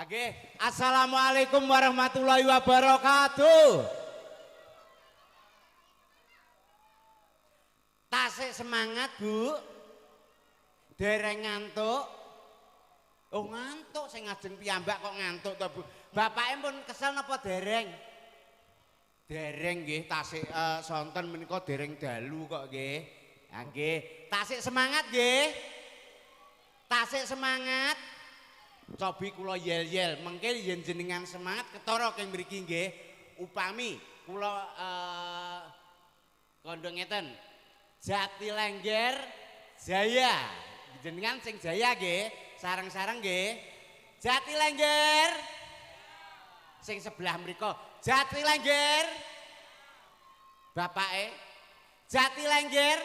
Oke, assalamualaikum warahmatullahi wabarakatuh. Tasik semangat Bu. Dereng ngantuk. Oh ngantuk, saya ngajeng piyambak kok ngantuk to Bu. Bapaknya pun kesel napa dereng? Dereng nggih, tasik sonten menika dereng dalu kok nggih. Nggih, tasik semangat nggih. Tasik semangat. Cobi kula yel-yel, mengke yen jenengan semangat ketara keng mriki nggih. Upami kula kandha ngeten. Jatilengger Jaya. Jenengan sing Jaya nggih, sareng-sareng nggih. Jatilengger. Sing sebelah mriko, Jatilengger. Bapake Jatilengger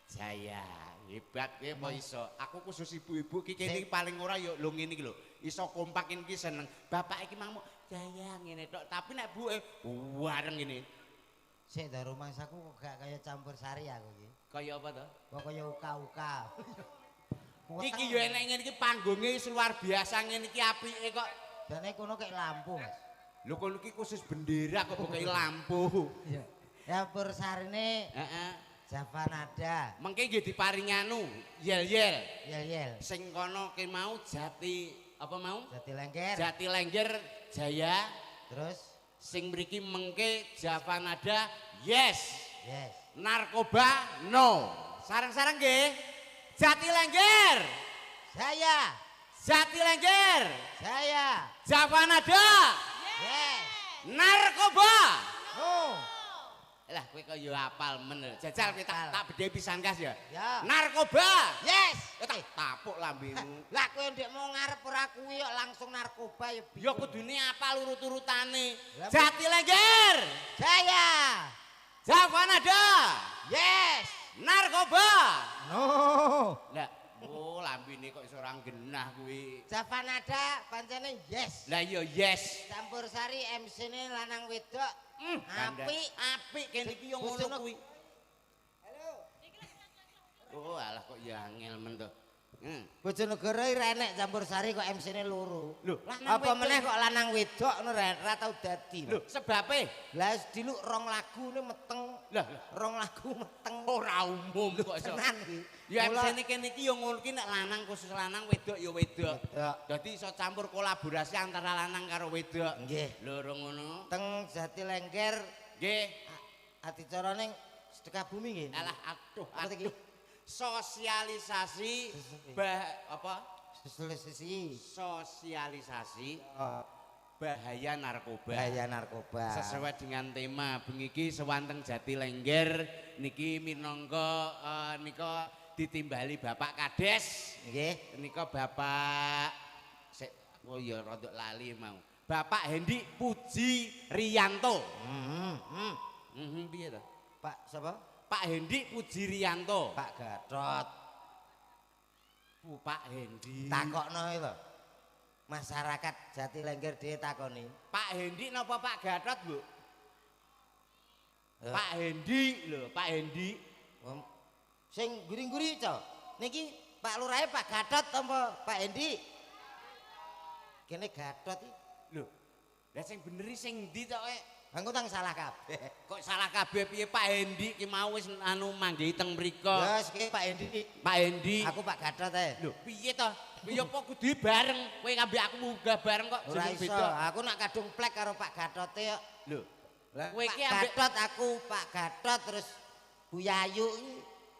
Jaya. Hebat kowe apa iso. Aku khusus ibu-ibu iki kene paling ora yo lho ngene iki lho. Iso kompak iki seneng. Bapak iki mangmu Jaya ngene tok, tapi nek buke wareng ngene. Sik ta rumahsaku kok gak kaya campur sari aku iki. Kaya apa to? Kok kaya uka-uka. Iki yo enek ngene iki panggonge luar biasa ngene iki apike kok. Dene kono kek lampu, Mas. Lho kono iki khusus bendera kok pokoke lampu. Iya. Campur sarine Heeh. Javanada. Mengke nggih diparingi anu, yel-yel. Yel-yel. Sing kono ki mau Jati apa mau? Jatilengger. Jatilengger Jaya. Terus Sing mriki mengke Javanada yes. yes. Narkoba no. Sareng-sareng nggih. Jatilengger. Saya. Jatilengger. Saya. Javanada. Yes. Narkoba. No. Lah kowe kok yo apal men. Jajal kowe tak bedhe pisan kas ya. Ya. Narkoba. Yes. Tak tapuk lambemu. Lah kowe ndek mau ngarep ora kuwi kok langsung narkoba ya. Ya kudune apal urut-urutane. Lah, Jatilengger. Saya. Javanada. Yes. Narkoba. No. Lah, oh lambene kok iso ora genah kuwi. Javanada pancene yes. Lah iya yes. Campur sari MC-ne lanang wedok. Apik kene iki yo ngono Bojono- kuwi. Halo. Oh alah kok ya angel men to. Bojonegoro ora enek campur sari kok MC-ne loro. Lho, Apa meneh kok lanang wedok ngono ora tau dadi. Lho, sebabe. Lah diluk rong lagu ne meteng. Lah, Rong lagu meteng. ora umum kok iso. Tenan iki. Ya Mula- MC-ne kene iki yo ngono ki nek lanang khusus lanang wedok ya wedok. Wedok. Dadi iso campur kolaborasi antara lanang karo wedok. Nggih. Lho ngono. Teng Jatilengger Nggih. adicara ning Setikabumi nggih. Alah aduh Apa iki? Sosialisasi apa? Sesi. Sosialisasi bahaya narkoba. Bahaya narkoba. Sesuai dengan tema bengi iki sewanteng Jatilengger niki minangka nika ditimbali Bapak Kades. Nggih. Nika Bapak oh ya rada lali mau. Bapak Hendi Puji Riyanto. Piye to? Pak sapa? Pak Hendi Puji Riyanto. Pak Gatot. Pak Hendi. Takokno lho. Masyarakat Jatilengger dhewe takoni. Pak Hendi napa Pak Gatot, Bu? Eh. Pak Hendi lho, Pak Hendi. Sing guri-guri to. Niki Pak Lurahe Pak Gatot apa Pak Hendi? Kene Gatot iki. Lho. Lah sing bener iki sing ndi to, Aku tang salah kabeh. Kok salah kabeh piye Pak Hendi ki mau wis anu manggihi teng mriko. Ya iki Pak Hendi. Pak Hendi. Aku Pak Gatot ae. Lho, piye to? Ya apa kudu bareng. Kowe ngambil aku munggah bareng kok Ora jeneng iso. beda. Aku nak kadung plek karo Pak Gatot yo. Lho. Lah Kowe Pak iki ambek Gatot aku Pak Gatot terus Bu Yayu iki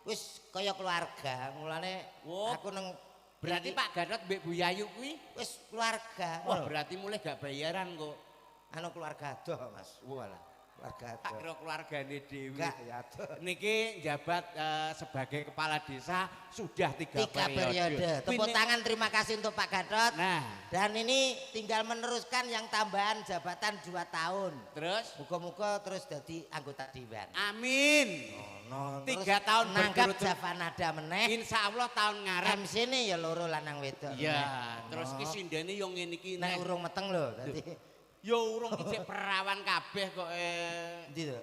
wis kaya keluarga. Mulane Oh, aku nang berarti Pak Gatot mbek Bu Yayu kuwi wis keluarga. wah berarti mulai gak bayaran kok. Anu keluarga adoh Mas. Walah, keluarga Tak adoh. kira keluargane dhewe. Enggak ya adoh. Niki jabat sebagai kepala desa sudah 3 3 periode. periode. Tepuk Ini- tangan terima kasih untuk Pak Gatot. Nah, Dan ini tinggal meneruskan yang tambahan jabatan 2 tahun. terus Muga-muga terus jadi anggota dewan. amin. No, 3 tahun nanggap berturut-turut. Javanada meneh. Insya Allah tahun ngarep. MC ini ya loro lanang wedok. Iya, terus Oh. ki sindene yo ngene iki Nek nek urung meteng lho dadi. yo urung ijek perawan kabeh kok Endi to?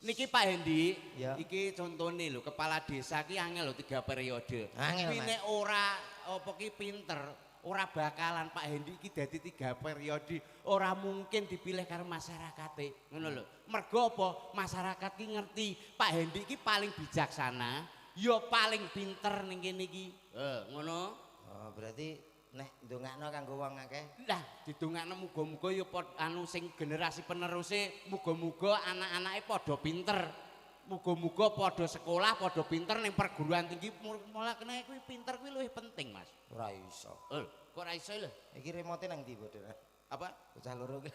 Niki Pak Hendi, Ya. iki contone lho kepala desa ki angel lho 3 periode. Angel, Tapi Mas. nek ora apa ki pinter, ora bakalan Pak Hendi iki dadi 3 periode, ora mungkin dipilih karo masyarakate. Ngono lho. Mergo apa? Masyarakat ki ngerti Pak Hendi iki paling bijaksana, ya paling pinter ning kene iki. Ngono. Oh, berarti nek ndongakno kanggo wong akeh. Lah, didongakno muga-muga ya anu sing generasi peneruse muga-muga anak-anake padha pinter. Muga-muga padha sekolah, padha pinter ning perguruan tinggi. Mulane kene kuwi pinter kuwi luwih penting, Mas. Ora iso. Kok ora iso lho? Iki remote nang ndi, Bodho? Apa? Bocah loro ki.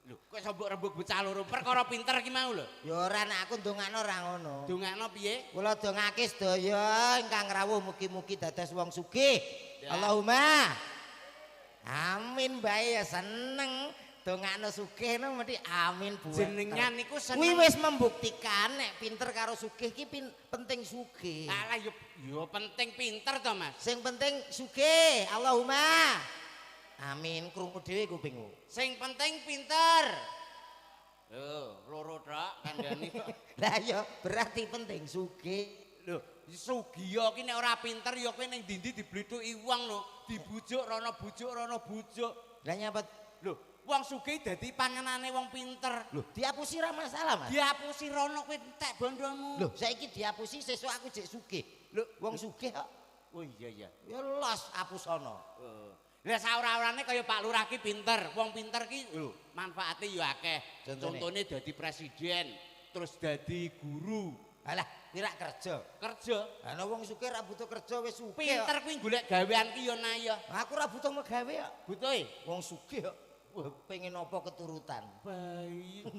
Lho, kok iso mbok rembug bocah loro perkara pinter ki mau lho. Ya ora nek aku ndongakno ora ngono. Dongakno piye? Kula dongake sedaya ingkang rawuh mugi-mugi dados wong sugih. Ya. Allahumma. Amin bae ya seneng dongakno sugih no mesti amin buat. Jenengan niku seneng. Kuwi wis membuktikan nek pinter karo sugih ki penting sugih. Alah yo penting pinter to, Mas. Sing penting sugih. Allahumma. Amin krungu dhewe kupingmu. Sing penting pinter. Loro tok kandhane. Lah ya berarti penting sugih. Lho, sugiya ki nek ora pinter ya kowe ning ndi-ndi diblithuki wong lho, dibujuk rono bujuk. Lah nyapa Lho, wong sugih dadi panganane wong pinter. lho diapusi ra masalah, Mas. Diapusi rono kowe entek bondomu. Lho, saiki diapusi sesuk aku jek sugih. Lho, Wong sugih kok oh iya. ya los apusono. Lah saora-orane kaya Pak Lurah ki pinter. Wong pinter ki lho, manfaate ya akeh. Contone dadi presiden, terus dadi guru. Alah, kira kerja. Kerja. Ana wong sugih ra butuh kerja wis sugih. Pinter kuwi golek gawean ki ya naya. Aku ra butuh megawe kok. Butuhe. Wong sugih kok. Wah, pengen apa keturutan. Bayu.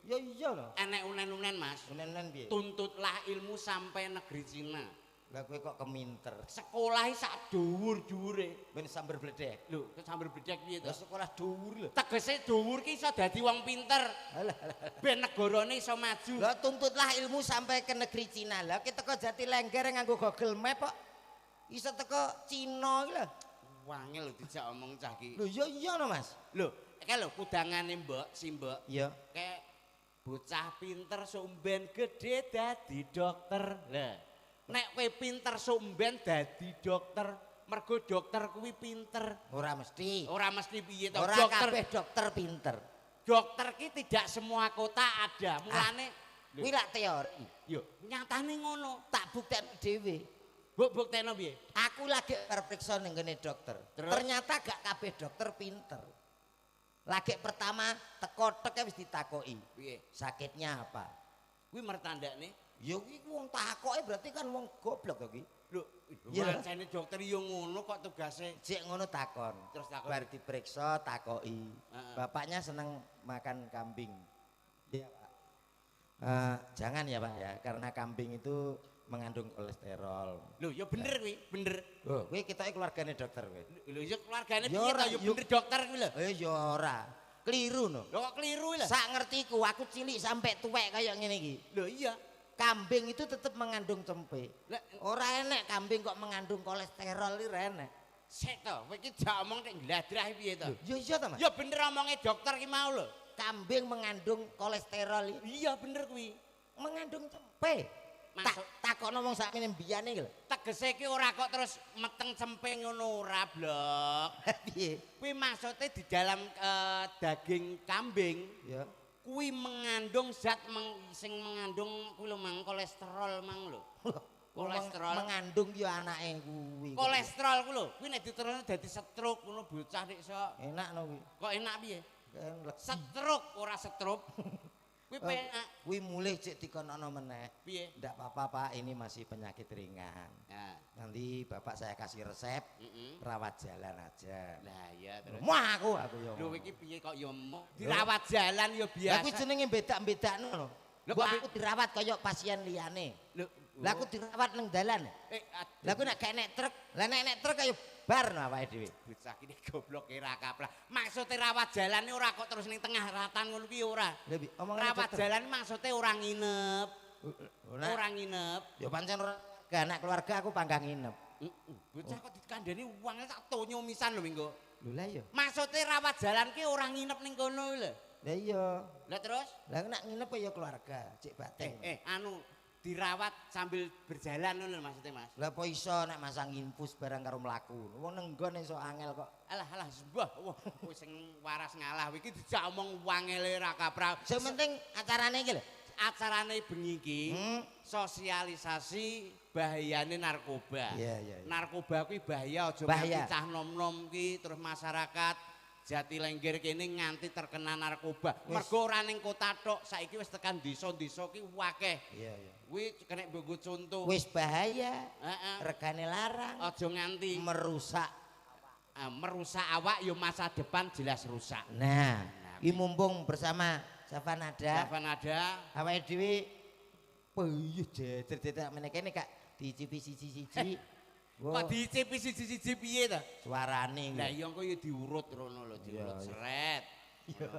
Ya iya lho. Enek unen-unen, Mas. Unen-unen piye? Tuntutlah ilmu sampai negeri Cina. Lah kowe kok keminter. Sekolahi sak dhuwur-dhuwure. Ben sambar bledek. Lho, sambil bedhek piye Ya to? sekolah dhuwur lho. Tegese dhuwur ki iso dadi wong pinter. Alah. Ben negarane iso maju. Lah tuntutlah ilmu sampai ke negeri Cina. Lah kita teko Jatilengger nganggo Google Map kok iso teko Cina iki lho. Wangel lho dijak omong cah ki. Lho iya no, Mas. Lho, iki lho kudangane Mbok, si Mbok. Iya. Kayak bocah pinter sumben gede dadi dokter. Lah, nek kowe pinter sumben dadi dokter, mergo dokter kuwi pinter. Ora mesti. Ora mesti piye to Ora kabeh dokter pinter. Dokter ki tidak semua kota ada. Mulane Kuwi lak teori. yo nyatane ngono. Tak buktekno dhewe. Mbok bukteno piye? Aku lagi periksa ning ngene dokter. Terus? Ternyata gak kabeh dokter pinter. Lagi pertama teko tek wis ditakoki. Piye? Sakitnya apa? Kuwi mertandakne. Ya kuwi wong takoke berarti kan wong goblok to ki. Lho, Iya. wancane dokter yo ngono kok tugase. Jek ngono takon. Terus takon. Bar diperiksa takoki. Heeh. Bapaknya seneng makan kambing. Iya, Pak. Jangan ya, Pak ya, karena kambing itu mengandung kolesterol. Lho, ya bener kuwi, bener. Oh, kowe ketoke keluargane dokter kowe. Lho, ya keluargane Ya piye ora, to? Ya yuk. bener dokter kuwi lho. Ya ora. Keliru no. Lho kok keliru lho. Sak ngertiku aku cilik sampai tuwek kayak ngene iki. Lho iya. Kambing itu tetap mengandung cempe. Lah Ora enek kambing kok mengandung kolesterol iki ora enek. sik to, kowe iki jak omong nek gladrah piye to? Ya iya ta, Mas. Ya bener omonge dokter ki mau lho. Kambing mengandung kolesterol iki. Iya bener kuwi. Mengandung cempe. Masuk. Takokno wong sakmene mbiyane iki lho. Tegese ki ora kok terus meteng cempe ngono ora blok. Piye? Kuwi maksudnya di dalam daging kambing Ya. kuwi mengandung zat sing mengandung kuwi lho mang kolesterol mang lho. Kolesterol. Mengandung ya anake kuwi. Kolesterol kuwi lho, kuwi nek diterusno dadi stroke ngono bocah nek iso. Enak no kuwi. Kok enak piye? Kan legi. Stroke ora stroke. Kuwi penak. Kuwi mulih cek dikonono meneh. Piye? Ndak apa-apa Pak, ini masih penyakit ringan. Nah, Nanti Bapak saya kasih resep heeh. rawat jalan aja. Lah iya terus. Wah aku ya. Lho iki piye kok ya mau dirawat jalan ya Lah biasa. kuwi jenenge bedak-bedakno lho. Lho, Mbok kok aku dirawat kaya pasien liyane. Lho, Lah aku dirawat nang dalan. Lah aku nek gak nek truk, lah nek truk kaya bar no awake dhewe. bocah iki goblok ora kaplah. Maksude rawat jalan ora kok terus ning tengah ratan ngono ki ora. Lha omongane Rawat jalan maksude ora nginep. Ora. Ora nginep. Ya pancen ora gak anak keluarga aku panggang nginep. Bocah kok dikandani uangnya tak tonyo misan lho minggu. Lho lah ya. Maksude rawat jalan ki ora nginep ning kono lho. Lah iya. Lah terus Lah nek nginep ya keluarga, cek batin. anu dirawat sambil berjalan ngono lho maksudnya Mas. Lah apa iso nek masang infus barang karo mlaku. Wong nenggon iso angel kok. Alah sembah wah kowe sing waras ngalah iki dijak omong wangele ra kaprah. Sing penting acarane iki lho. Acarane bengi iki sosialisasi bahayane narkoba. Iya. Narkoba kuwi bahaya aja nganti cah nom-nom ki terus masyarakat Jatilengger kene nganti terkena narkoba. Mergo ora ning kota tok, saiki wis tekan desa-desa ki akeh. Iya. Kuwi kena nggo contoh. Wis bahaya. Heeh. Regane larang. Aja nganti merusak awak ya masa depan jelas rusak. Nah, iki mumpung bersama Savanada. Awake dhewe peyuh jejer-jejer meneh kene Kak dicipi siji-siji. Kok dicipi siji-siji piye ta? Suarane. Lah iya engko ya diurut rono lho, diurut seret. Iya.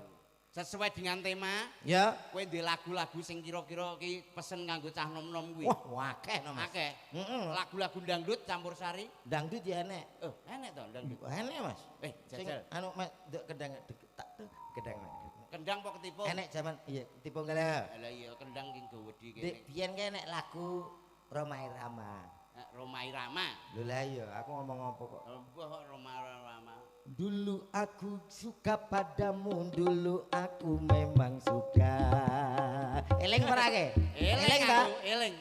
Sesuai dengan tema. Ya. Kowe ndek lagu-lagu sing kira-kira iki pesen kanggo cah nom-nom kuwi. Wah, akeh no Mas. Akeh. Heeh. Lagu-lagu dangdut campur sari. Dangdut ya enek. Oh, enek to dangdut. Enek Mas. Sing Jajal. anu Mas ndek kendang tak kendang. Kendang apa ketipu? Enek zaman iya tipu ngene. Lah iya kendang ki nggo wedi Dek kene. biyen ki enek lagu Roma Irama. Roma Irama. Lho lah iya, aku ngomong apa kok. Mbah Roma Irama. Dulu aku suka padamu, dulu aku memang suka. Eling ora ke? Eling ta? aku, eling.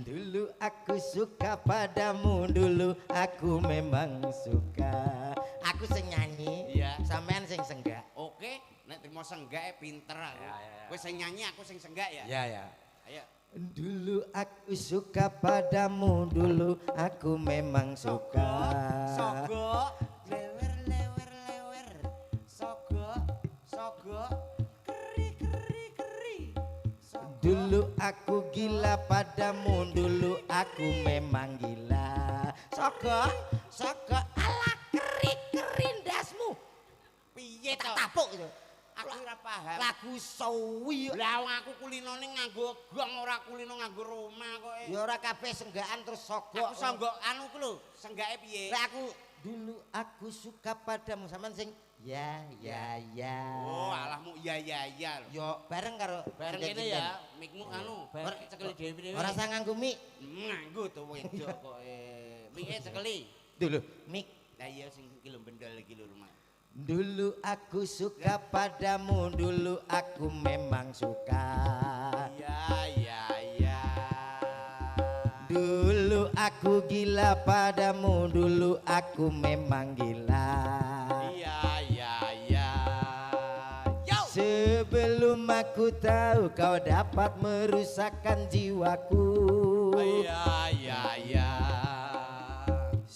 Dulu aku suka padamu, dulu aku memang suka. Aku sing nyanyi, Iya. sampean sing senggak. Oke, nek trimo senggake pinter aku. Kowe sing nyanyi aku sing senggak ya. Ya. Ayo. Dulu aku suka padamu, dulu aku memang suka. Sogo, lewer. Sogo, keri. Dulu aku gila padamu, dulu aku memang gila. Sogo, ala keri ndasmu. Piye Tak to? tapuk gitu. Aku ora paham. Lagu sawi. Lah wong aku kulinone nganggo gong ora kulino nganggo Roma kok. Ya ora kabeh senggakan terus sogo. Aku songgok anu ku lho, senggake piye? Lah dulu aku suka padamu sampean sing ya. Oh, alahmu iya lho. Yo bareng karo Bareng kene ya, mikmu anu, bareng cekeli dhewe. Ora usah nganggo mik. Nganggo to wedok kok. Mike cekeli. Dulu mik. Lah iya sing iki lho bendol iki lho rumah. Dulu aku suka padamu, dulu aku memang suka. Iya. Dulu aku gila padamu, dulu aku memang gila. Iya. Yo. Sebelum aku tahu kau dapat merusakkan jiwaku. Iya.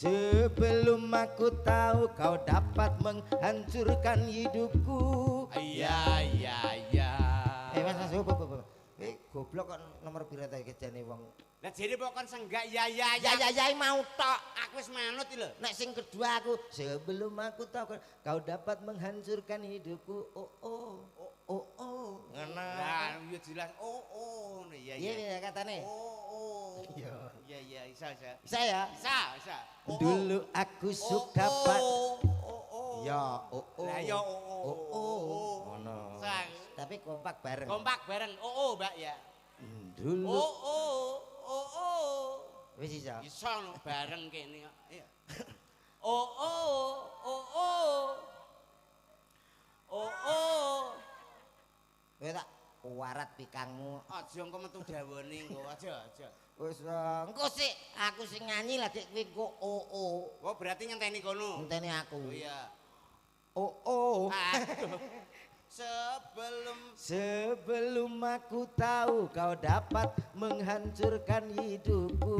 Sebelum aku tahu kau dapat menghancurkan hidupku. Iya. Mas goblok kok nomor pira ta kejane wong. Lah jere pokon senggak ya. Ya mau tok. Aku wis manut iki lho. Nek sing kedua aku sebelum aku tahu kau dapat menghancurkan hidupku. Oh. Ngono. Lah yo jelas oh. Iya. Iya katane. Oh. Iya, bisa. Bisa ya? Bisa. Dulu aku suka Ya, Lah yo Ngono. Sang. Tapi kompak bareng. Bareng. Oh, Mbak ya. Dulu. Oh. Wis iso. Iso no bareng kene kok. Iya. Oh. Kowe tak warat pikangmu. Aja engko metu dawane engko aja. Wis engko sik aku sing nyanyi lagi kowe engko Oh, berarti ngenteni kono. ngenteni aku. Oh iya. Oh. Aduh. Sebelum aku tahu kau dapat menghancurkan hidupku.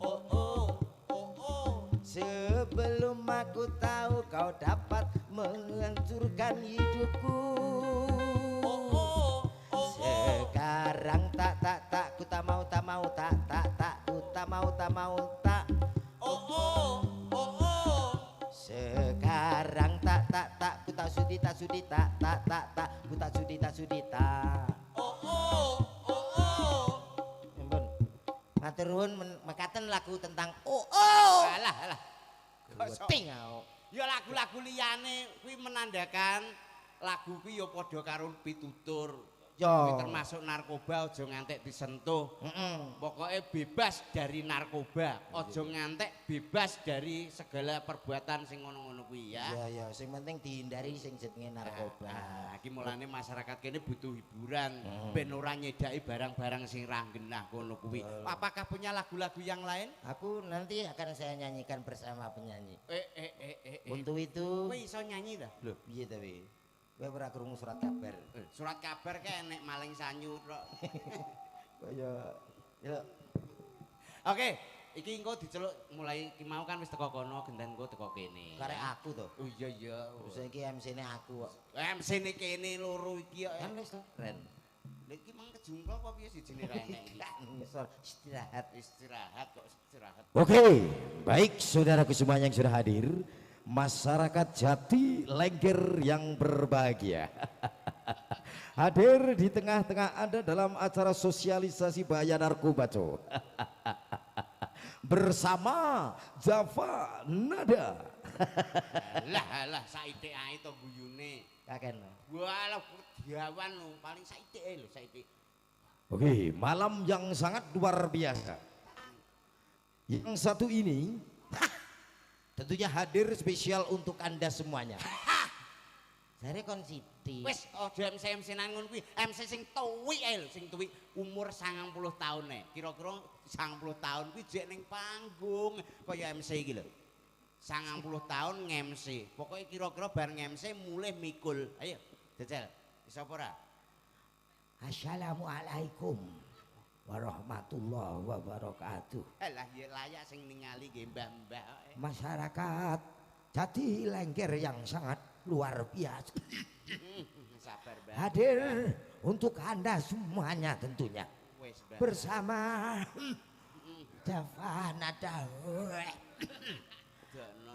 Oh. Sebelum aku tahu kau dapat menghancurkan hidupku. Oh. Sekarang tak ku tak mau tak ku tak mau tak. Oh. Sekarang tak ku tak sudi tak ku tak sudi tak. Oh. Ampun. Matur nuwun mekaten lagu tentang Alah. Ting aku. Ya lagu-lagu liyane kuwi menandakan lagu kuwi ya padha karo pitutur. Ya. Termasuk narkoba aja ngantek disentuh. Pokoknya bebas dari narkoba, aja ngantek bebas dari segala perbuatan sing ngono-ngono kuwi ya. Iya ya, sing penting dihindari sing jenenge narkoba. Iki mulane masyarakat kene butuh hiburan, ben ora nyedaki barang-barang sing ra genah ngono kuwi. Apakah punya lagu-lagu yang lain? Aku nanti akan saya nyanyikan bersama penyanyi. Untuk itu kowe iso nyanyi ta? Lho, piye ta kowe? Kowe ora krungu surat kabar. Surat kabar ke enek maling sanyu tok. Kaya ya. Oke, iki engko diceluk mulai ki mau kan wis teko kono gendhan engko teko kene. Karek aku to. Oh iya. Terus iki MC-ne aku kok. MC-ne kene loro iki kok. Kan wis keren. Lha iki mang kejungkel apa piye sijine ra enek iki? Ngisor Istirahat kok istirahat. Oke, baik saudaraku semua yang sudah hadir, masyarakat Jati Lengger yang berbahagia. Hadir di tengah-tengah Anda dalam acara sosialisasi bahaya narkoba. Bersama Java Nada. Lah saithik ae to guyune. Kaken. Walah diawan lho, paling saithik ae lho saithik. Oke, malam yang sangat luar biasa. Yang satu ini Tentunya hadir spesial untuk Anda semuanya. Jare kon Siti. Wis aja MC nang ngono kuwi, MC sing tuwi ae lho, sing tuwi umur 90 taun e. Kira-kira 90 taun kuwi jek ning panggung kaya MC iki lho. 90 taun nge-MC. Pokoke kira-kira bar nge-MC mulih mikul. Ayo, jajal. Bisa apa ora? Assalamualaikum warahmatullahi wabarakatuh. Lah ya layak sing ningali nggih mbah-mbah. Masyarakat Jati Lengger yang sangat luar biasa. Sabar, Mbah. Hadir untuk Anda semuanya tentunya. Wis, Mbah. Bersama Java Nada.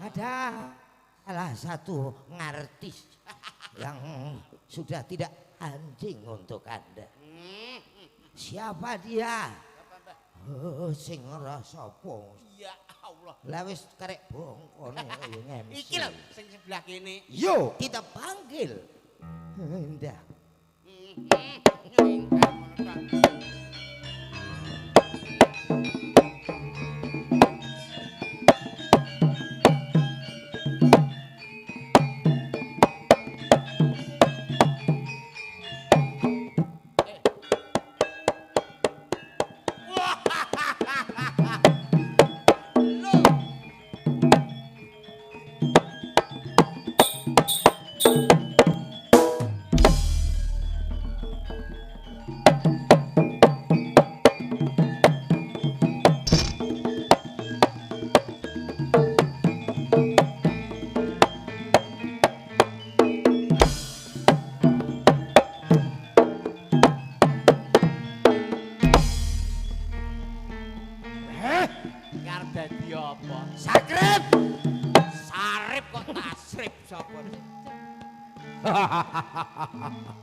Ada salah satu ngartis yang sudah tidak anjing untuk Anda. Siapa dia? Sing rasa apa? Ya Allah. Lah wis karek bongkone ya ngemsi. Iki lho sing sebelah kene. Yo kita panggil. Ndak.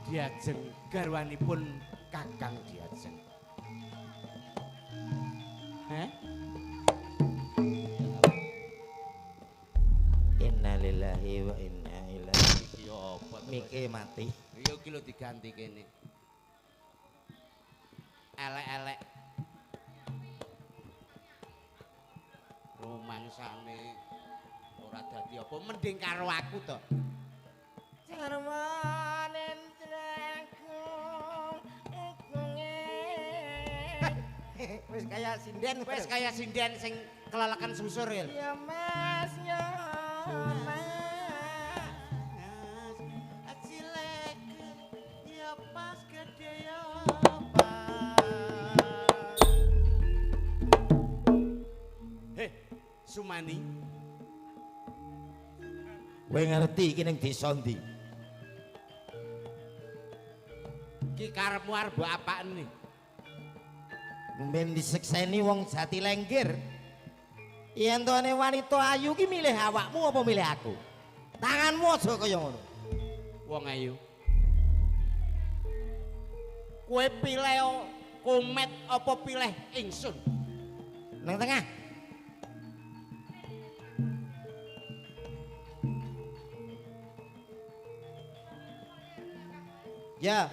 Diajeng garwanipun Kakang Diajeng. Innalillahi wa inna ilaihi raji'un. Mike mati. Iya iki lho diganti kene. Elek-elek. Rumangsane ora dadi apa mending karo aku to. Sarmanen Wis kaya sinden sing kelalakan susur ya. Ya Mas ya Mas. Acilek ya pas gede ya pas. Sumani. kowe ngerti iki ning desa ndi? Ki karepmu arep mbok apakne? Ben disekseni wong Jati Lengger. Yen tone wanita ayu ki milih awakmu apa milih aku? Tanganmu aja kaya ngono. Wong ayu. Kowe pilih komet apa pilih ingsun? Nang tengah. Ya.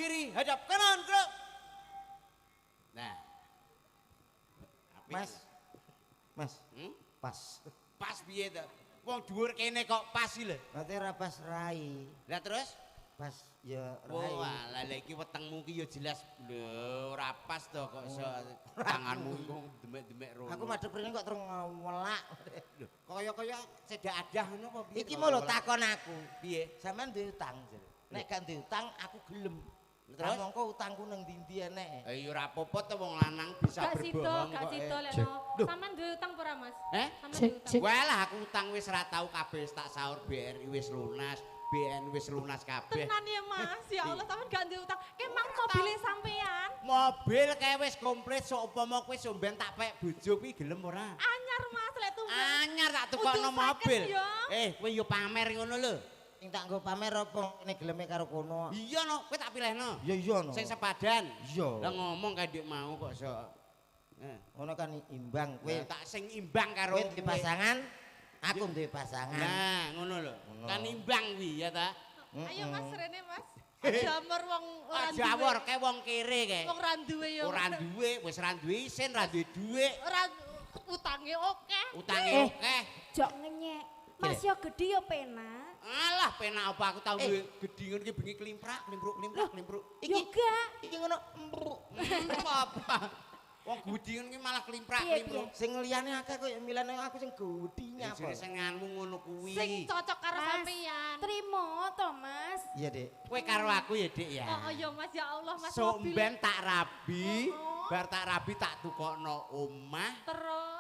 kiri, hadap kanan, gerak. Nah. Mas. Mas. Pas. Pas piye to? Wong dhuwur kene kok pas iki lho. Berarti ora pas rai. Lah terus? Pas ya rai. Oh, lah iki wetengmu ki ya jelas lho ora pas to kok iso tanganmu iku demek-demek rono. Aku madhep rene kok terus ngwelak. Kaya-kaya sedak adah ngono apa piye? Iki mau lho takon aku. Piye? Sampeyan duwe utang, Jere. Nek gak duwe utang aku gelem. Terus mongko utangku nang ndi-ndi enek. Ya ora apa-apa to wong lanang bisa berbohong kok. Gak sida lek sampean duwe utang ora Mas? Sampean duwe utang. Walah aku utang wis ora tau kabeh tak sahur BRI wis lunas, BN wis lunas kabeh. Tenan ya Mas, ya Allah sampean gak duwe utang. Kemang mobilnya sampean. Mobil kae wis komplit sok upama kowe somben tak pek bojo kuwi gelem ora? Anyar Mas lek tumbas. Anyar tak tukokno mobil. Kowe yo pamer ngono lho. Sing tak nggo pamer apa nek geleme karo kono. Iya no, kowe tak pilihno. Ya iya no. Sing sepadan. Iya. Lah ngomong kae ndek mau kok sok. Ngono kan imbang kowe. Tak sing imbang karo kowe duwe pasangan, aku duwe pasangan. Nah, ngono lho. Kan imbang kuwi ya ta. Ayo Mas rene Mas. Jamur wong ora duwe. Jawor kae wong kere kae. Wong ora duwe ya. Ora duwe, wis ora duwe isin, ora duwe dhuwit. Ora utange akeh. Utange akeh. Jok ngenyek. Mas yo gedhi yo penak. Alah penak apa aku tau duwe gedhi ngono iki bengi klimprak, klimpruk. Yo gak. Iki ngono empruk. Apa? Wong gedhi ngono iki malah klimprak. Sing liyane akeh kok milane aku sing gedhinya apa. Sing nganmu ngono kuwi. Sing cocok karo sampean. Trimo to, Mas. Iya, Dik. Kowe karo aku ya, Dik ya. Oh iya Mas ya Allah Mas mobil. Somben tak rabi, bar tak rabi tak tukokno omah.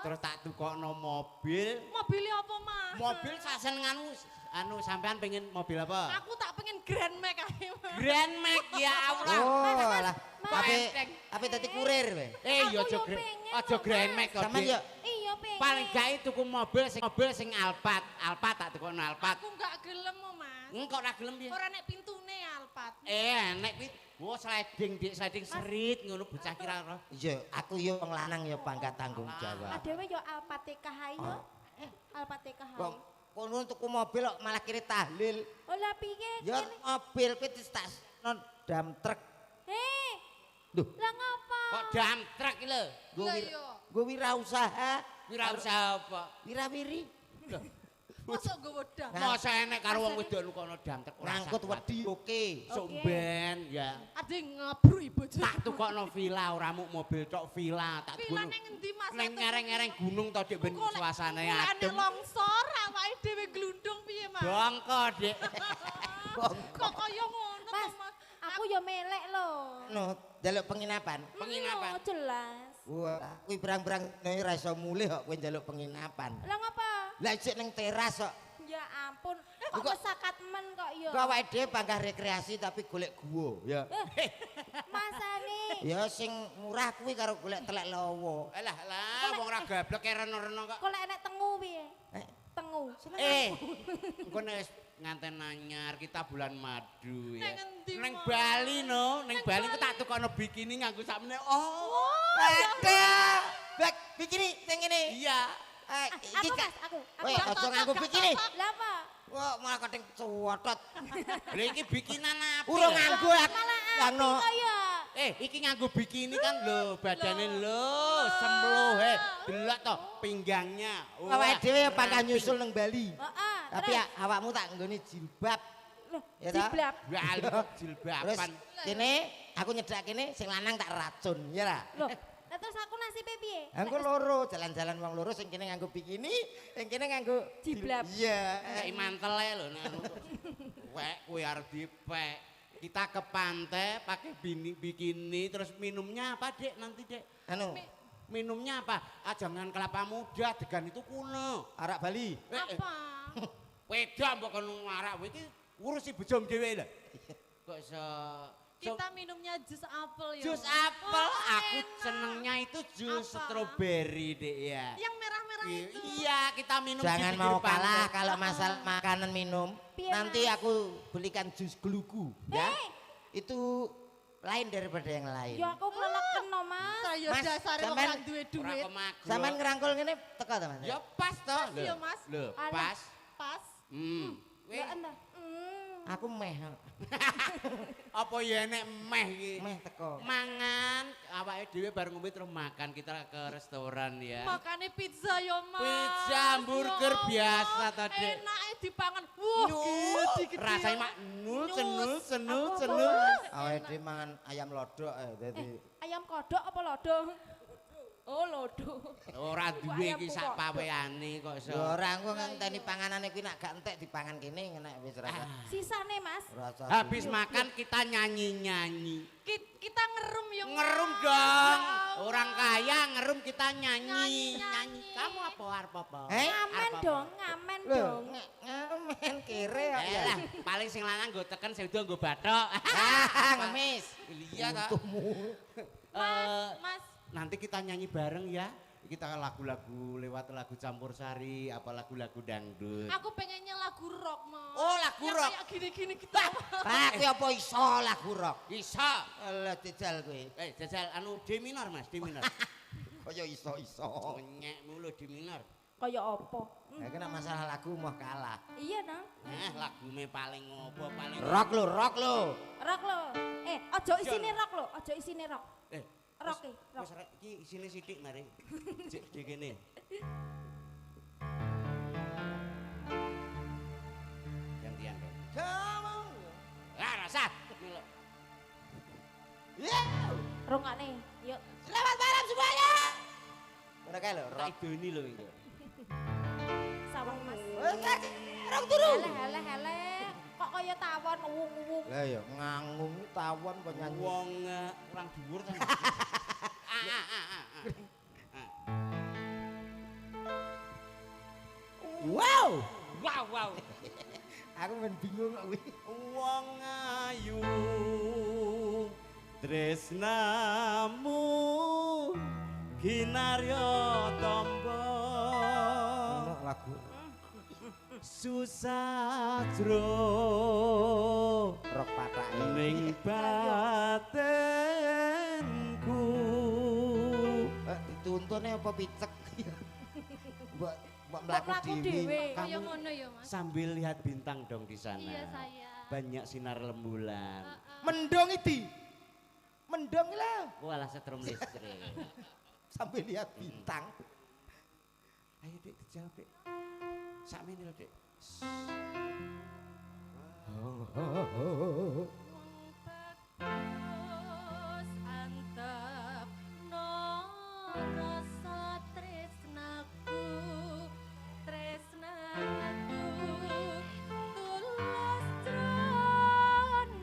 Terus tak tukokno mobil. Mobilnya apa, Mas? Mobil sasenenganmu sampean pengen mobil apa? Aku tak pengen Grand Max ae, Mas. Grand Max ya Allah. Oh, alah. Tapi dadi kurir kowe. Iya aja Grand Max kok. Sampeyan yo. Iya pengen. Paling gawe tuku mobil sing Alphard. Alphard tak tukokno Alphard. Aku enggak gelem, Mas. Engko ora gelem piye? Ora nek pintune Alphard. Nek sliding dik sliding serit ngono bocah kira ora. Iya, aku yo wong lanang yo pangkat tanggung jawab. Adewe yo Alpateka yo. Alpateka. Kono tuku mobil kok malah kiri tahlil. Oh lah piye? Ya mobil kuwi tak dam truk. Duh. Lah ngapa? Kok dam truk iki lho. Gue wirausaha. Wirausaha apa? Wirawiri. Mosok nggowo dam. Masa enek karo wong wedok nukono dam truk. Ngangkut wedi oke. Somben ya. Ade ngabruk ibu. Tak tukokno villa ora muk mobil tok villa tak Villa ning endi Mas? Ning ngereng-ngereng gunung to Dik ben suasane adem. Nek longsor awake dhewe glundung piye Mas? Bongko Dik. Kok kaya ngono to Mas? Aku yo melek lho. No, njaluk penginapan. Penginapan. Oh, jelas. Wah, kuwi berang-berang ora iso mulih kok kowe njaluk penginapan. Lah ngapa? Lah isik ning teras kok. Ya ampun. Kok sesakat men kok yo. Kok awake dhewe panggah rekreasi tapi golek guwa, ya. Masane. Ya sing murah kuwi karo golek telek lawa. Alah wong ora gablek reno-reno kok. Kok lek enek tengu piye? Tengu. Engko nek nganten anyar kita bulan madu ya. Ning Bali no, ning Bali ku tak tukokno bikini nganggo sakmene. Oh. Ada. Bak bikini sing ngene. Iya. Iki Aku. Weh, aja nganggo bikini. Lah apa? Wah, malah kating cuwotot. Lha iki bikinan apa? Urung nganggo aku. Ngono. Iki nganggo bikini kan lho, badane lho, sembloh delok to pinggangnya. Awake dhewe pangkah nyusul nang Bali. Heeh. Tapi awakmu tak nggone jilbab. Ya ta? Jiblab. Bali Terus jilbaban. kene aku nyedak kene sing lanang tak racun, ya ra? Loh. Lah terus aku nasibe piye? Aku loro, jalan-jalan wong loro sing kene nganggo bikini, sing kene nganggo Jiblab. Iya. Kayak mantel ae lho nek wek kuwi arep dipek. Kita ke pantai pakai bikini terus minumnya apa Dek nanti Dek? Minumnya apa? Jangan kelapa muda, degan itu kuno. Arak Bali. Apa? Wedak mbok kono arak iki urusi bojom dhewe lho. Kok iso Kita minumnya jus apel ya. jus apel, aku senengnya itu jus stroberi Dek ya. Yang merah-merah itu. Iya, kita minum Jangan di mau pinggir kalah pantai. kalau masalah makanan minum. Piye, Nanti aku belikan jus glugu ya. Itu lain daripada yang lain. Ya aku keleleken no, Mas. Saya Mas, dasare wong sampean ora duwe Ora duit. kemagro. Sampeyan ngerangkul ngene teko ta Mas? Ya pas toh. Pas ya, Mas. Lho, Alah. pas. Pas. Hmm. Ya entah. Aku meh. Apa ya enek meh iki? Meh teko. Mangan, awake dhewe bar ngombe terus makan kita ke restoran ya. Makane pizza yo, Mas. Pizza, hamburger Ya Allah, biasa tadi. Enake dipangan. Wah, gede-gede. Rasanya mak nul, cenul, senul, Apa, senul. Awake dhewe mangan ayam lodok dadi Ayam kodok apa lodo? Oh, lodo. Ora duwe Ayam iki sak kodok. paweane kok iso. ya ora engko ngenteni panganane kuwi nek gak entek dipangan kene enak wis ra. Sisane, Mas. Rasa. Habis makan kita nyanyi-nyanyi. Kita ngerum yo. Ngerum Mas. dong. Ya Allah. Orang kaya ngerum kita nyanyi. Nyanyi. Kamu apa arep apa? Ngamen Arep apa? dong, ngamen Lho, dong. ngamen kere kok ya. Lah, paling sing lanang nggo teken sing wedok nggo bathok. Ngemis. Iya ta. Mas, Nanti kita nyanyi bareng ya. Kita lagu-lagu lewat lagu campursari, apa lagu-lagu dangdut. aku pengennya lagu rock, Mas. Oh, lagu Yang rock. Kayak gini-gini kita. Lah ki apa iso lagu rock? Iso. Lah dijal kowe. Jajal anu D minor Mas, D minor. Kaya iso-iso. Nyek mulu D minor. Kaya apa? Ya kena masalah lagu mau kalah. Iya dong. Lagume paling ngopo paling Rock lo. Rock lo. Ojo isine rock lo, ojo isine rock. Rock e, rock. Wis rek iki isine sithik mari. Cek di kene. Gantian dong. Kamu. Lah rasa. Rungane, yuk. Selamat malam semuanya. Ora kae lho, Tak rock. idoni lho iki. Sawang Mas. Rock turu. Heleh. Kok kaya tawon uwung-uwung. Lah ya ngangung tawon penyanyi. Wong kurang dhuwur ta. Wow. Wow. Aku men bingung kok kuwi. Wong ayu tresnamu kinarya tamba Ono lagu susatro rock patake. ning batinku Dituntune apa picek? Mbok Mlaku mlaku dhewe. dhewe. Kayak ngono ya, Mas. sambil lihat bintang dong di sana. Iya, saya. Banyak sinar rembulan. Mendong iki. Mendong lah Walah setrum listrik. sambil lihat bintang. Ayo Dik dijawab Dik. Sakmene lho Dik. Bagus antep no rasa tresnaku tulus jroning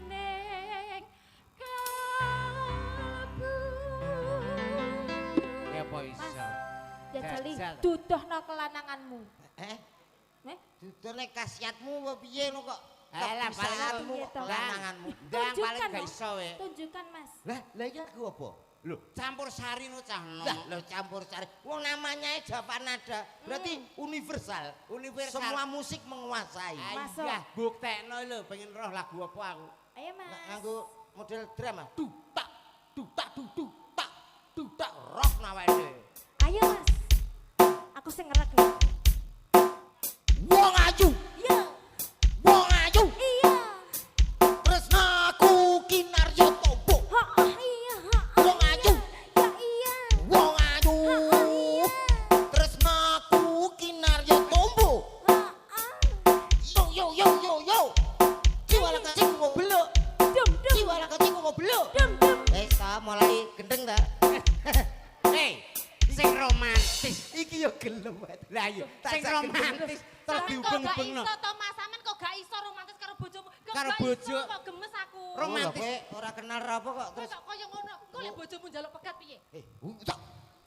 kalbu. Ya apa iso? Jajali Jajal. dudohno kelananganmu. Dudune khasiatmu apa piye no kok? Alah, paling Kebisaanmu, gitu. kelananganmu. Ndang paling gak dong. iso we. Tunjukkan Mas. Lah iki aku apa? Lho, campur sari no cah no. Lah lo campur sari. Wong namanya Java Nada. Berarti universal. Universal. Semua musik menguasai. Masuk. Iya, buktekno lho pengen roh lagu apa aku. Ayo Mas. Nganggo model drama. Dutak, dutak, dutak, dutak rock nawake dhewe. Ayo Mas. Aku sing ngerek ya. Wong ayu, Iya. wong ayu. Iya. Tresnaku kinarya tombo. Iya. Wong ayu, Ya iya. wong ayu. Tresnaku kinarya tombo. Yo. Jiwa lak kacing ngoblok. Dum. Jiwa lak kacing ngoblok. Dum. Ta mulai gendeng ta. Hei, sing romantis. Iki yo gelem. Lah iya, Tak sing sak romantis terus Sampeyan kok gak diubeng-ubengno. iso to Mas, sampeyan kok gak iso romantis karo bojomu. Kok Karo gak iso, bojo. kok gemes aku. Romantis. Kowe ora kenal apa kok Kowe terus. kok kaya ngono. Kok lek bojomu njaluk pegat piye? Tak.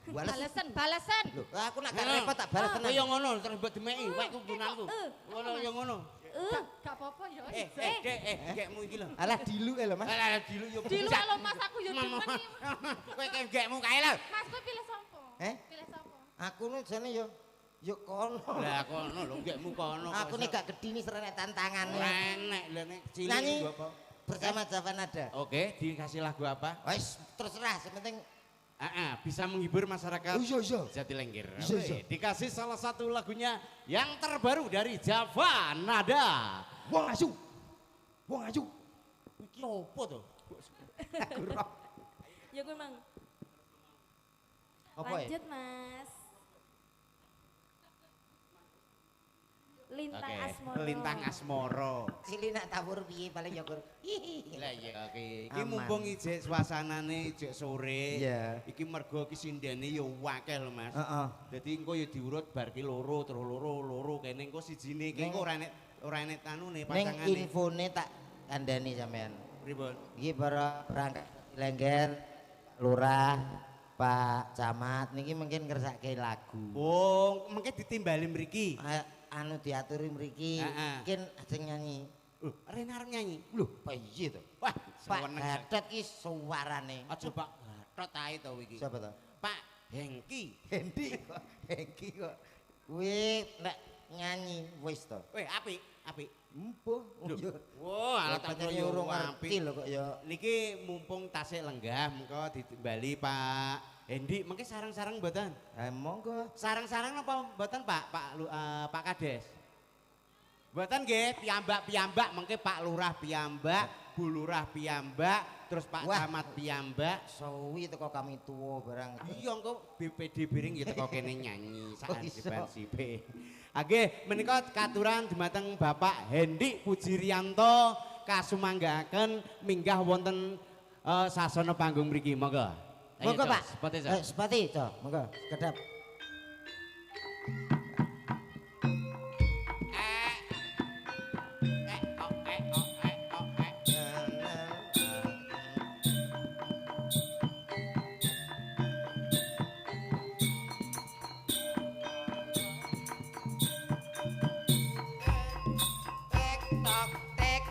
Bales. Balesan. Loh, aku nak gak repot tak bales tenan. Kaya ngono terus mbok demeki, wek kumbunanku. Ngono ya ngono. Gak apa-apa ya. Gekmu iki lho. Alah dilu lho Mas. Alah dilu yo. Di luar lo Mas aku ya demen iki. Kowe kek gekmu kae lho. Mas kowe pilih sapa? Pilih sapa? Aku nu jane yo kono. Lah kono lho gekmu kono. Aku nek gak gedhi serenek tantangane. enek lho nek cilik Nyanyi nggo apa. bersama Java Nada. Oke, dikasih lagu apa? Wis terserah, sepenting Bisa menghibur masyarakat iya. Jatilengger. Iya. Oke, dikasih salah satu lagunya yang terbaru dari Java Nada. Wong asu. Wong ayu. Iki opo to? Aku roh. Ya kuwi Mang. Apa ya? Lanjut Mas. Lintang Oke, Asmoro. Lintang Asmoro. Sili nak tawur piye paling ya kur. Lah iya oke. Iki Aman. mumpung ijek suasanane ijek sore. Iya. Iki mergo iki sindene ya akeh lho Mas. Heeh. Dadi engko ya diurut bar ki loro terus loro kene engko sijine iki engko ora enek tanune Ning pasangane. infone tak kandhani sampean. Pripun? Iki para perangkat Lengger, Lurah, Pak Camat niki mungkin ngersake lagu. Oh, mengke ditimbali mriki. Anu diaturi mriki. Heeh. Mungkin ajeng nyanyi. Rene arep nyanyi. Lho, piye to? Wah, Pak seneng. Gatot ki suarane. Aja Pak Gatot ae to iki. Siapa to? Pak Hengki. Hendi kok. Hengki kok. Kuwi nek nyanyi wis to. Weh, apik, apik. Empuh. Wah, alat tak penyanyi urung ngerti lho kok ya. Niki mumpung tasik lenggah mengko ditimbali Pak Hendi, mengke sarang-sarang mboten? Monggo. Sarang-sarang napa mboten Pak Kades? Mboten nggih, piyambak-piyambak mengke Pak Lurah piyambak, Bu Lurah piyambak, terus Pak Wah. Camat piyambak. Sawi teko kami tuwa barang. Iya engko BPD Biring ya teko kene nyanyi Oh, iso. saansipe. Nggih, menika katuran dumateng Bapak Hendi Pujirianto kasumanggaken minggah wonten sasana panggung mriki. Monggo. Ayo, Monggo Cok, Pak. sepati, Cok. Sepati to. Monggo, kedap. Tek tok tek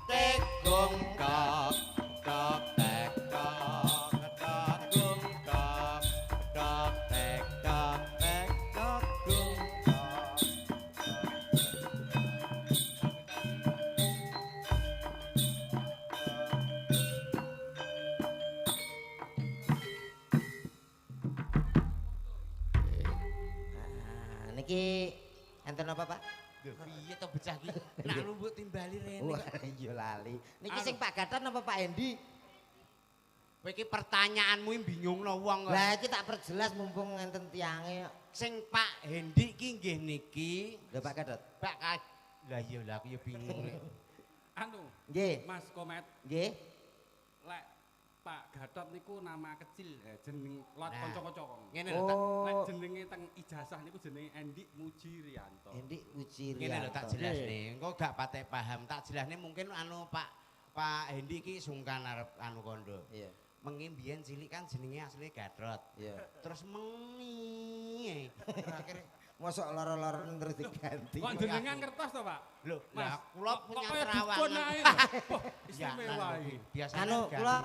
tek gong kok tok tek tok tok gong kok tok tek tok gong kok. Niki enten apa Pak? Piye to becah ki? Nak lumbuk timbali rene Wah, kok. iya lali. Niki sing Pak Gatot apa Pak Hendi? Kowe iki pertanyaanmu bingungno wong kok. Lah iki tak perjelas mumpung enten tiange. Sing Pak Hendi ki nggih niki Lho Pak Gatot. Pak lah iya lah aku ya bingung rek. Anu, Nggih. Mas Komet, Nggih. lek Pak Gatot niku nama kecil, jeneng lot Nah. kanca-kanca. Ngene lho tak Lek Oh. jenenge teng ijazah niku jenenge Endi Mujirianto. Hendi Uci ngene lho tak Rianto. jelasne. Engko gak patek paham tak jelasne mungkin anu Pak Hendi ki sungkan arep anu kondo. Iya. Mengi mbiyen cilik kan jenenge asline Gatot. Iya. Terus mengi. Akhirnya Mosok loro-loro terus diganti. Kok jenengan kertas to, Pak? lho, Mas, lah kula punya kok kaya dukun terawangan. ae lho. Wah, Ya, istimewa anu, iki. biasanya Anu kan- kula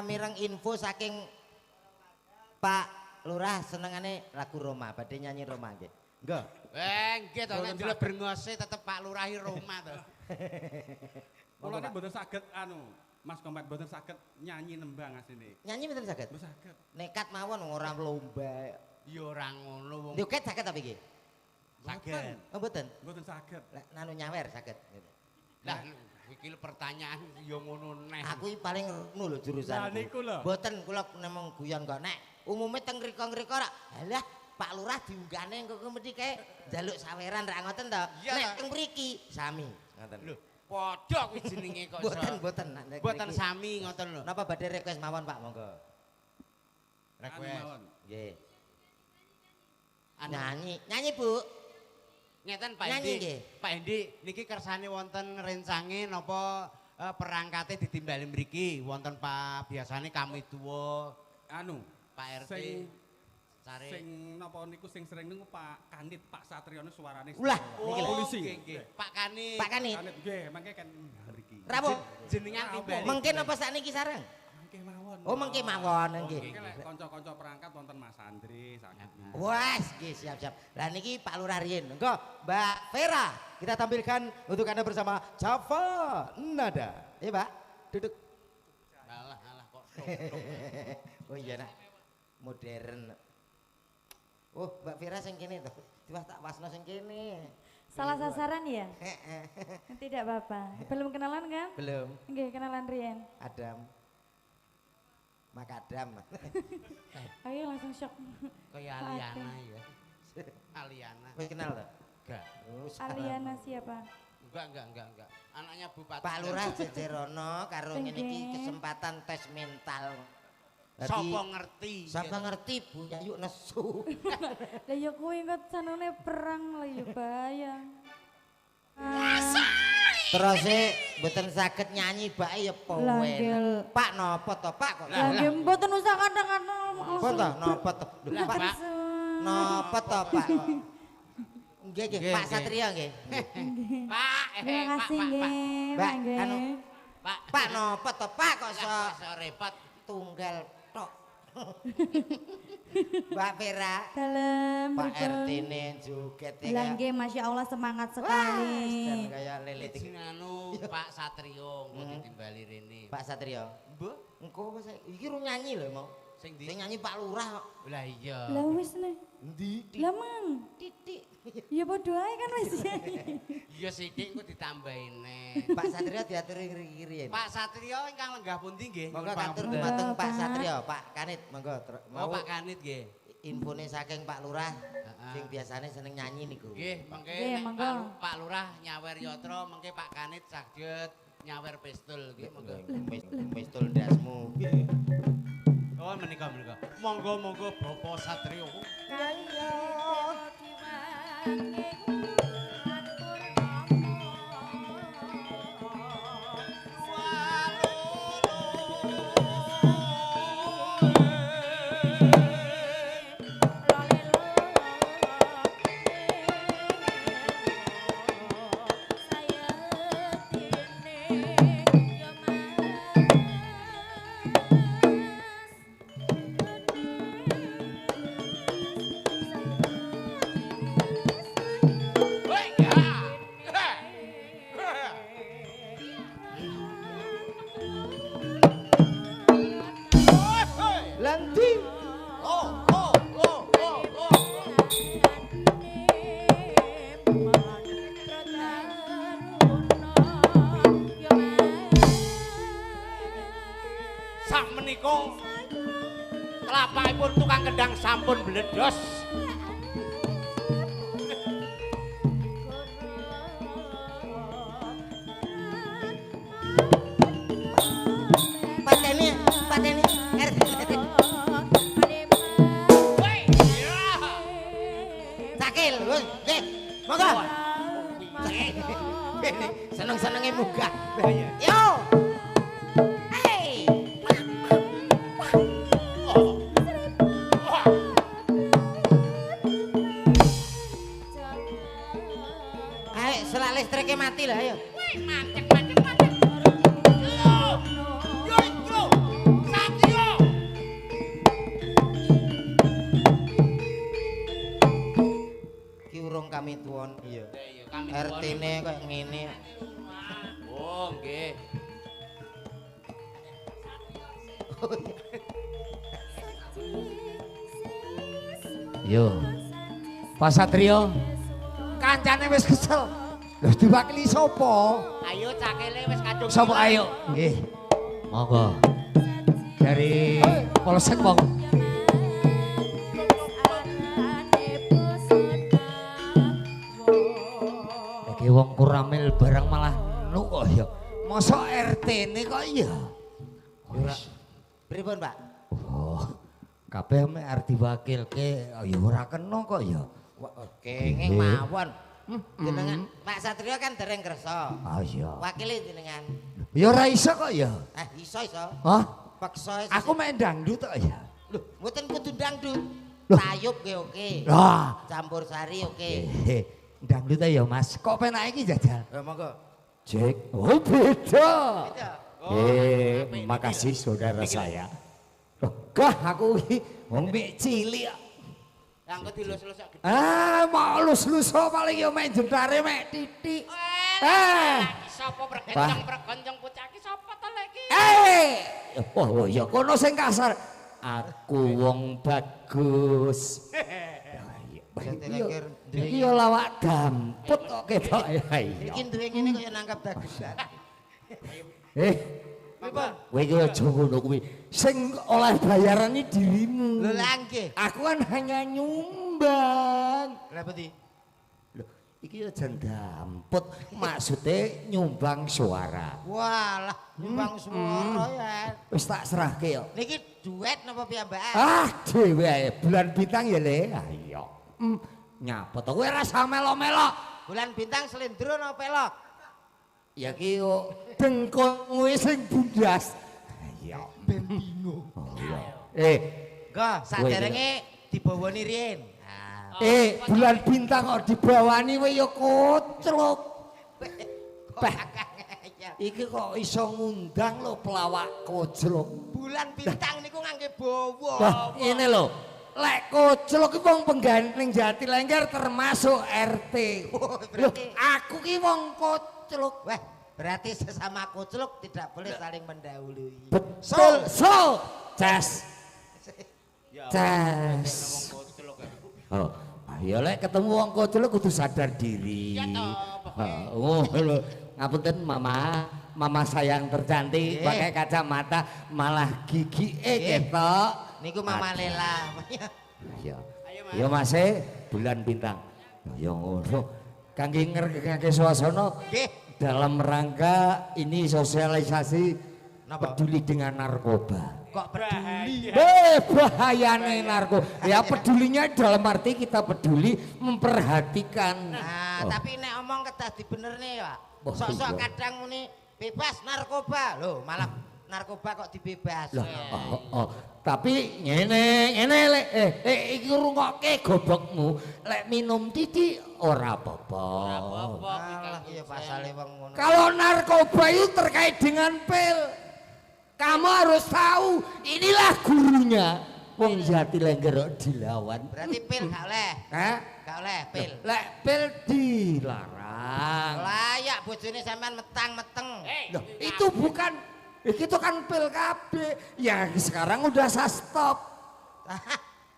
mireng info saking Pak Lurah senengane lagu Roma, badhe nyanyi Roma nggih. Nggih. nggih to nek delok brengose tetep Pak Lurahi Roma to. Kula niku mboten saged anu, Mas Komet mboten saged nyanyi nembang asline. Nyanyi mboten saged. Mboten saged. Nekat mawon ora lomba. Ya ora ngono wong. Nduket saged apa iki? Saged. Oh mboten. Mboten saged. Lek nanu nyawer saged. Lah iki pertanyaan ya ngono neh. Aku iki paling ngono lho jurusan. Lah niku lho. Mboten kula nemong guyon kok nek umume teng ngriko-ngriko rak. Halah Pak Lurah diunggane engko mesti kae njaluk saweran rak ngoten to. Iya, Nek lah. teng mriki sami ngoten. Lho, padha kuwi jenenge kok. Mboten mboten nek Mboten mriki. sami ngoten lho. Napa badhe request mawon Pak monggo. Anu Request. mawon. Nggih. Anu, Nyanyi Bu. ngeten Pak Nyanyi Hendi. nggih. Pak Hendi niki kersane wonten rencange napa perangkate ditimbali mriki wonten Pak biasane kami tuwa Anu, Pak RT sing cari sing napa niku sing sering niku Pak Kanit, Pak Satriyono suarane. Ulah, istimewa. niki lho. Polisi. nggih, nggih. Pak Kani. Pak Kanit. Kanit nggih, mangke kan mriki. Rapo? Jenengan timbali. Mungkin apa sakniki sareng? Mangke mawon. Oh mengke mawon nggih. Mangke lek kanca-kanca perangkat wonten Mas Andri saged. Wes, nggih siap-siap. Lah niki Pak Lurah riyen. Engko Mbak Vera, kita tampilkan untuk Anda bersama Java Nada. Iya, Pak. Duduk. Alah kok. Oh iya nak. Modern. Oh, Mbak Vera sing kene to. Tiwas tak wasno sing kene. Salah sasaran ya? Tidak apa-apa. Belum kenalan kan? Belum. Nggih, kenalan Rian. Adam. Makadam. Ayo langsung shock. Kayak Aliana ya. Aliana. Kowe kenal to? Enggak. Aliana siapa? Enggak. Anaknya Bupati. Pak Lurah Jejerono karo Thank ngene iki you. kesempatan tes mental. Sapa ngerti? Sapa ngerti Bu Yayu nesu. Lah ya kowe inget sanune perang lah ya bayang. Terus mboten saged nyanyi bae ya Lah, powen. Gil. Pak napa to Pak kok? Lah nggih mboten usah kadang-kadang. Apa to napa to? Lah, Pak Pak. napa to Pak? Nggih nggih Pak Satrio nggih. Pak, Terima kasih nggih. Mbak, nggih. anu, Pak. Pak napa to Pak kok So repot. tunggal tok. Mbak Vera, Dalem. Pak mriku. RT ne joget ya. Lah nggih Masya Allah semangat sekali. Dan kayak lele Sing anu Pak Satrio engko ditimbali rene. Pak Satrio. Mbah, Engko apa saya? Iki ru nyanyi lho mau. sing Sing ndi? nyanyi Pak Lurah kok. Lah iya. Lah wis nih. Endi? Lah mang. Titik. Ya padha ae kan wis. Iya sithik engko ditambahin neh. Pak Satrio diaturi ngiri-ngiri. Pak Satrio ingkang lenggah pundi nggih? Monggo Nyuwun katur pangapunten. dumateng Pak Pak. Satrio, Pak Kanit monggo. Oh, Pak Kanit nggih. Infone saking Pak Lurah sing biasane seneng nyanyi niku. Nggih, mengke Nggih, nek monggo. Pak Lurah nyawer yatra, mengke Pak Kanit saged nyawer pistol nggih monggo. Pistol ndasmu. Oh, menika. Monggo Bapak Satrio. Lanti. Sak menika kelapakipun tukang kendang sampun bledos. Pateni RT. Woi, ya. Cakil, wis, nggih. Monggo. Seneng-senenge munggah. Yo. Hey. Ayo, selak listriknya mati lah, ayo. Woi, mancek. Yo, Satrio. Ki urung kami tuwon. Iya. Kami RT-ne kayak ngene. Oh, nggih. Yo. Pak Satrio. Kancane wis kesel. Lho diwakili sapa? Ayo cakele wis kadung. Sapa ayo? Nggih. Monggo. Dari Polsek monggo. Iki wong kuramil barang malah nu kok ya. Mosok RT-ne kok ya. Ora. Pripun, Pak? Oh. Kabeh mek arep diwakilke ya ora kena kok ya. Kenging mawon. Jenengan Pak Satrio kan dereng kersa. Ah iya. Wakile jenengan. Ya ora iso kok ya. Iso. Hah? Paksa. Aku mek dangdut kok ya. Lho, mboten kudu dangdut. Loh. Tayub ge oke. Lah, Campur sari oke. dangdut ya Mas. Kok penak iki jajal? Monggo. Cek. Oh beda. Makasih saudara saya. Loh, gah aku iki wong mek cilik. Angko dilus-lus sak gedhe. Mau lus-lus paling ya mek jentare mek titik. Sapa pregoncong bocah iki sapa to lek iki? Oh ya kono sing kasar. Aku wong bagus. Jati lekir Iki yo lawak damput kok ketok ya. Iki duwe ngene kok ya nangkap dagelan. Kowe iki aja ngono kuwi. Sing oleh bayaran iki dirimu. Lho lah nggih. Aku kan hanya nyumbang. Lah peti? Lho, iki aja damput. Maksudnya nyumbang suara. Walah, nyumbang suara ya. Wis tak serahke yo. Niki duet napa piyambakan? Ah, dhewe ae bulan bintang ya Le. Ayo. Nyapa to kowe rasa melo-melo. Bulan bintang slendro napa pelok? Ya ki yo dengkul kowe sing bundas. Ayo. Ben bingung. Go, saderenge dibawani riyen. Bulan bintang kok dibawani kowe yo koclok. Iki kok iso ngundang lho pelawak koclok. Bulan bintang niku ngangge bawa. Wah, ini lho. Lek koclok ki wong penggandeng Jatilengger termasuk RT. Loh, aku ki wong koclok. Wah, berarti sesama koclok tidak boleh saling mendahului. Betul. So, Cas. Cas. Oh, ya lek ketemu wong koclok kudu sadar diri. Oh, lho. Ngapunten mama sayang tercantik pakai kacamata malah gigi ketok. Niku Mama Lela. Ya. Ya Mas bulan bintang. Ya ngono. Kangge ngregengake suasana dalam rangka ini sosialisasi peduli dengan narkoba. Kok peduli? Bahayane narkoba. Ya pedulinya dalam arti kita peduli memperhatikan. Nah, tapi nek omong kedah dibenerne ya, Pak. Sok-sok kadang muni bebas narkoba. Loh, malah narkoba kok dibebas. Tapi ngene lek iki rungokke gobokmu lek minum titik ora apa-apa. Iya pasale wong ngono. Kalau narkoba itu terkait dengan pil. Kamu harus tahu, inilah gurunya. Wong Jatilengger dilawan. Berarti pil gak oleh. Hah? Gak oleh pil. Lek pil dilarang. Layak bojone sampean metang-meteng. Loh, itu bukan itu kan pil KB. Ya sekarang udah saya stop.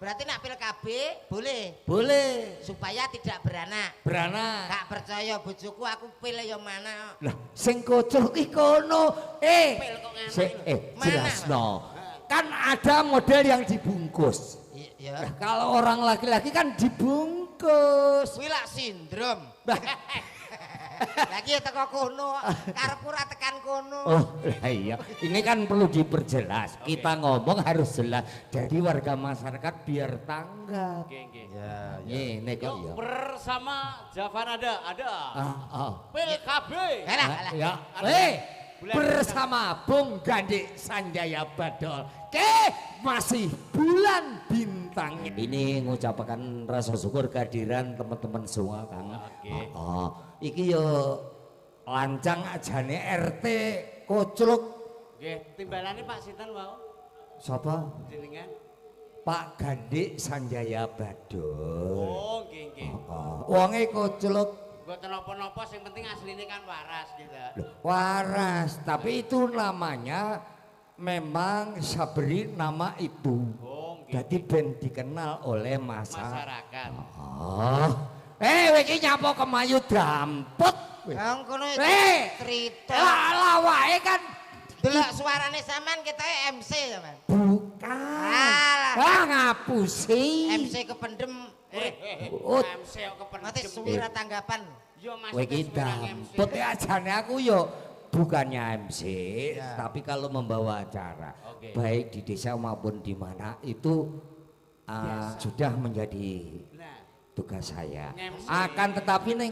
Berarti nak pil KB boleh. Boleh. Supaya tidak beranak. Beranak. Gak percaya bojoku aku pil yang mana. Lah sing kocok iki kono. Pil kok Jelasno. Kan ada model yang dibungkus. Iya. Nah, kalau orang laki-laki kan dibungkus. Kuwi lak sindrom. Lagi teko kono, karepku ora tekan kono. Oh, iya. Ini kan perlu diperjelas. Kita ngomong harus jelas. Jadi warga masyarakat biar tanggap. Ya, Ini kok ya. Bersama Javanada ada. Pil KB. Ya. Bersama Bung Gandik Sanjaya Badol. Masih bulan bintang. Ini mengucapkan rasa syukur kehadiran teman-teman semua kan. Iki yo lancang ajane RT Kocluk. Nggih, timbalane Pak sinten wau? Sapa? Jenengan? Pak Gandik Sanjaya Badol. Oh, nggih. Wonge Kocluk. Mboten napa-napa sing penting asline kan waras gitu. Waras, tapi itu namanya memang Sabri nama ibu. Oh, nggih. Jadi ben dikenal oleh masyarakat. Iki nyapa kemayu damput. Wong kono cerita. Lah wae kan delok suarane sampean ketoke MC sampean. Bukan. Ngapusi. MC kependem. MC kok kependem. Mate suwira tanggapan. Yo Mas. Iki damput ajane aku yo bukannya MC, tapi kalau membawa acara baik di desa maupun di mana itu sudah menjadi tugas saya. Akan tetapi ini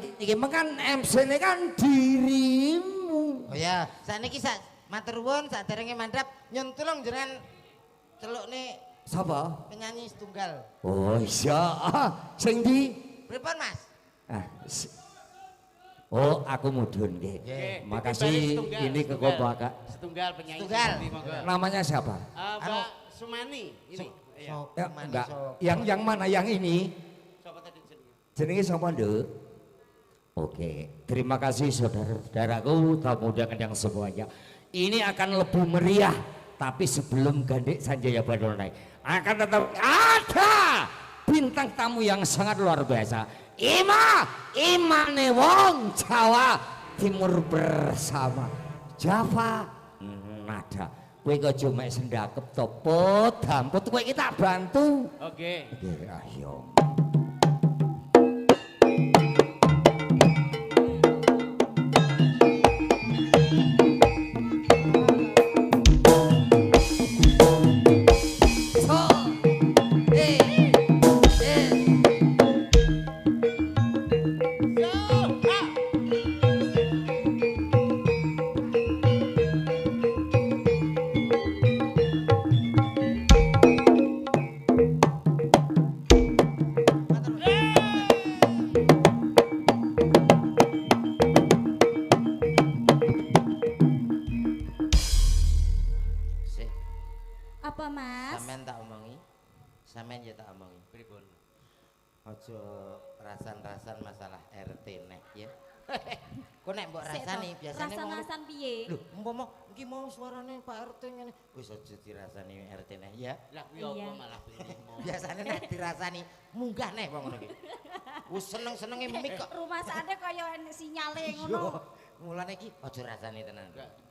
kan MC ini kan dirimu. Oh ya, sakniki matur nuwun saderenge mandhap nyun tulung jenengan celukne Sapa? penyanyi setunggal. Oh iya, sing di Pripun Mas? Oh, aku mudhun nggih. Makasih ini kekompakan. Setunggal penyanyi. Setunggal. Namanya siapa? Mbak Sumani ini. Enggak. Yang mana yang ini? Siapa tadi Jenenge sapa, Nduk? Oke, terima kasih saudara-saudaraku, tamu undangan yang semuanya. Ini akan lebih meriah, tapi sebelum Gandik Sanjaya Badol naik, akan tetap ada bintang tamu yang sangat luar biasa. Imane wong Jawa Timur bersama Java Nada. Kowe kok cuma sendakep topo damput kowe kita bantu. Oke. Oke, ayo. Apa Mas? Sampeyan tak omongi. Sampeyan ya tak omongi. Pripun? Aja rasan-rasan masalah RT nek ya. Kok nek mbok rasani biasane rasan-rasan piye? Lho, umpama iki mau suarane Pak RT ngene. Wis aja dirasani RT nek ya. Lah kuwi apa malah blimo. Biasane nek dirasani munggah nek wong ngono iki. Wis seneng-senenge mik kok. Rumah sakne kaya enek sinyale ngono. Mulane iki aja rasani tenan.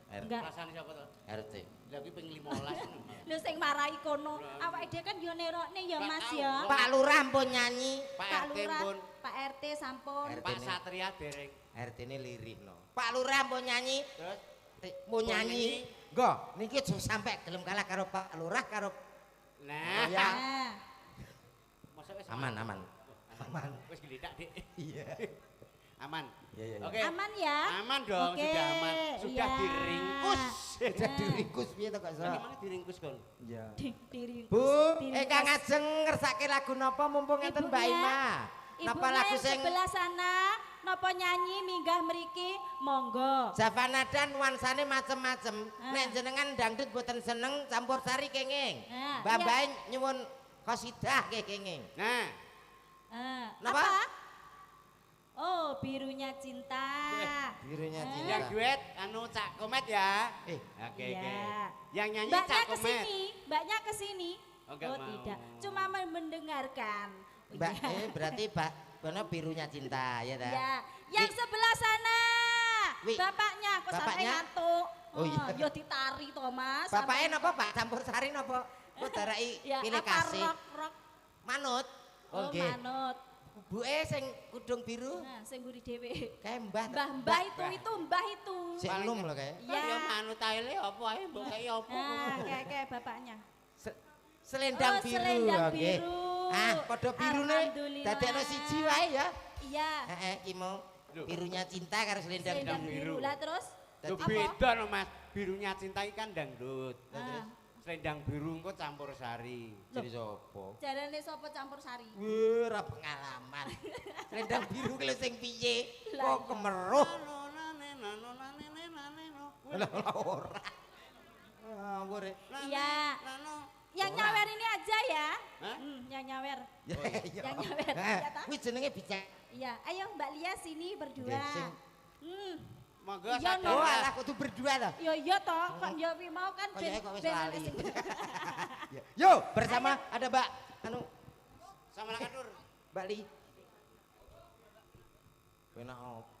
Enggak. Rasane sapa to? RT. Lah kuwi ping 15. Lho sing marahi kono, awake dhewe kan yo nerokne ya Mas ya. Pak Lurah pun nyanyi. Pak RT pun. Pak RT sampun. Pak Satria dereng. RT-ne lirihno. Pak Lurah pun nyanyi. Terus Mau nyanyi. Nggo, niki aja sampe gelem kalah karo Pak Lurah karo nah. ya. Nah, Masa wis Aman. Aman. Wis geledak, Dik. Iya. Aman. Iya. Oke. aman ya. Aman dong, Oke, sudah aman. Sudah iya. diringkus. Sudah diringkus piye to kok so? Bagaimana diringkus, Kon? Iya. Diringkus. Bu, diringkus. Kang Ajeng ngersake lagu napa mumpung enten Mbak Ibunya- Ima? Napa Ibunya lagu yang sing sebelah sana napa nyanyi minggah mriki monggo. Javana dan nuansane macem-macem. Ah. Nek jenengan dangdut boten seneng campur sari kenging. Ah, Mbak iya. nyuwun qasidah kenging. Nah, Napa? Apa? Oh, birunya cinta. Birunya Ah. cinta. yang duet anu Cak Komet ya. Oke, Iya. oke. Yang nyanyi Mbaknya Cak Komet. kesini, mbaknya kesini. Oh, enggak mau. tidak, cuma mendengarkan. Mbak, Iya. berarti Mbak Bono birunya cinta ya ta? Ya, yang sebelah sana. Wi, Bapaknya, kok sampai bapaknya? ngantuk. Oh, iya. Yo ditari Thomas. Bapaknya napa Pak? Campur sari napa? Kok darai Ya, pilih apa kasih. rock. Manut. Oh, nggih. manut. Buke sing kudung biru Nah, sing mburi dhewe. kayak Mbah. Mbah itu, mbah itu. Sik enum lho kayak. Ya Ya. manut ae le apa ae mbok kaya apa. Nah, kayak bapaknya. Selendang Oh, biru. selendang oke. biru. Ah, padha birune Alhamdulillah. dadekno siji wae ya. Iya. Heeh, iki mau birunya cinta karo selendang Selendang biru. biru. Lah terus? Lho Dadi- beda no Mas. Birunya cinta iki kan dangdut. Ah. Selendang biru engko campur sari. Jadi sapa? Jarane sapa campur sari? Wih, ora pengalaman. Selendang biru ki lho sing piye? Lah, Kok iya. kemeruh. Lah ora. Ngawur. Iya. Yang Ora. nyawer ini aja ya. Hah? Yang nyawer. Iya. Yang nyawer. Nah, Iya ta? kuwi jenenge bijak. Iya, ayo Mbak Lia sini berdua. Nggih, sing- Hmm. Monggo Iya, sadar. Oh, alah kudu berdua to. Yo yo toh, kok yo wi mau kan Kok ya kok wis ben lali. sing- Yo, bersama ada Mbak anu Sama Lakatur. Mbak Li. Penak apa?